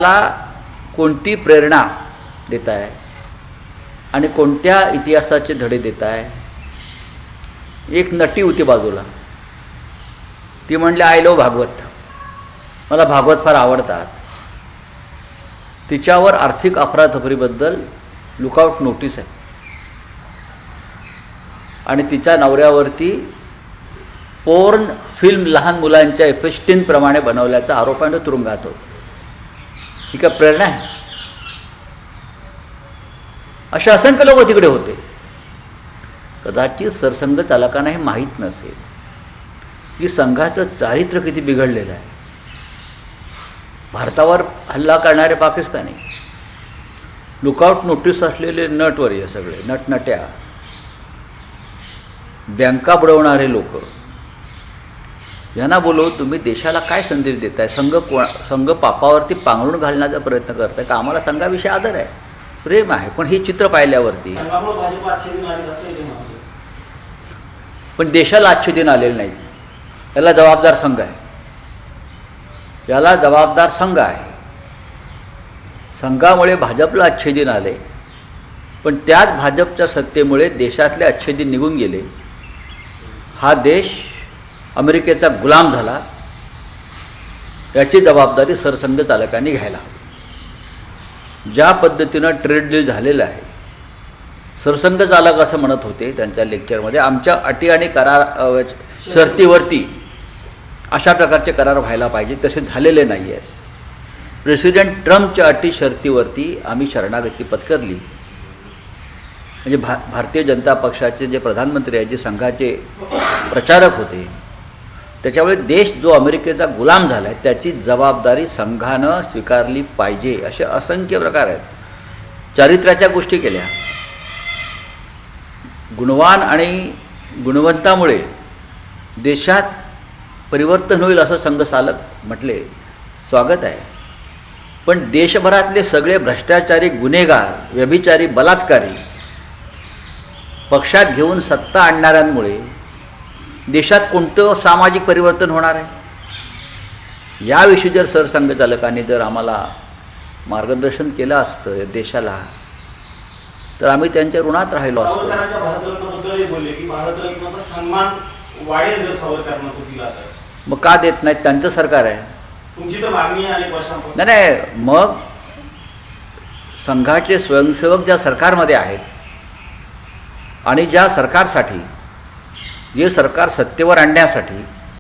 ला कोणती प्रेरणा देत आहे आणि कोणत्या इतिहासाचे धडे देत आहे. एक नटी होती बाजूला, ती म्हणली आय लव्ह भागवत, मला भागवत फार आवडतात. तिच्यावर आर्थिक अफरातफरीबद्दल लुकआउट नोटीस आहे आणि तिच्या नवऱ्यावरती पोर्न फिल्म लहान मुलांच्या F-16 प्रमाणे बनवल्याचा आरोप आहे, तुरुंगात होतो. ही काय प्रेरणा आहे? अशा असंख्य लोक तिकडे होते. कदाचित सरसंघ चालकांना हे माहीत नसेल की संघाचं चारित्र्य किती बिघडलेलं आहे. भारतावर हल्ला करणारे पाकिस्तानी, लुकआउट नोटीस असलेले नटवर्य, सगळे नटनट्या, बँका बुडवणारे लोक, यांना बोलवून तुम्ही देशाला काय संदेश देताय? संघ पापावरती पांघरून घालण्याचा प्रयत्न करताय का? आम्हाला संघाविषयी आदर आहे, प्रेम आहे, पण हे चित्र पाहिल्यावरती पण देशाला आजचे दिन आलेले नाही. याला जबाबदार संघ आहे, याला जबाबदार संघ आहे. संघामुळे भाजपला अच्छे दिन आले, पण त्याच भाजपच्या सत्तेमुळे देशातले अच्छे दिन निघून गेले. हा देश अमेरिकेचा गुलाम झाला. याची जबाबदारी सरसंघ चालकांनी घ्यायला हवी. ज्या पद्धतीनं ट्रेड डील झालेलं आहे, सरसंघ चालक असं म्हणत होते त्यांच्या लेक्चरमध्ये, आमच्या अटी आणि करार शर्तीवरती अशा प्रकारचे करार व्हायला पाहिजे, तसे झालेले नाही आहेत. प्रेसिडेंट ट्रम्पच्या अटी शर्तीवरती आम्ही शरणागती पत्करली. म्हणजे भारतीय जनता पक्षाचे जे प्रधानमंत्री आहेत, जे संघाचे प्रचारक होते, त्याच्यामुळे देश जो अमेरिकेचा गुलाम झाला आहे त्याची जबाबदारी संघानं स्वीकारली पाहिजे. असे असंख्य प्रकार आहेत. चारित्र्याच्या गोष्टी केल्या. गुणवान आणि गुणवंतामुळे देशात परिवर्तन होईल असं संघ चालक म्हटले, स्वागत आहे. पण देशभरातले सगळे भ्रष्टाचारी, गुन्हेगार, व्यभिचारी, बलात्कारी पक्षात घेऊन सत्ता आणणाऱ्यांमुळे देशात कोणतं सामाजिक परिवर्तन होणार आहे? याविषयी जर सरसंघ चालकांनी जर आम्हाला मार्गदर्शन केलं असतं देशाला, तर आम्ही त्यांच्या ऋणात राहिलो असतो. मग का देत नाहीत? त्यांचं सरकार आहे. नाही, मग संघाचे स्वयंसेवक ज्या सरकारमध्ये आहेत आणि ज्या सरकारसाठी, जे सरकार सत्तेवर आणण्यासाठी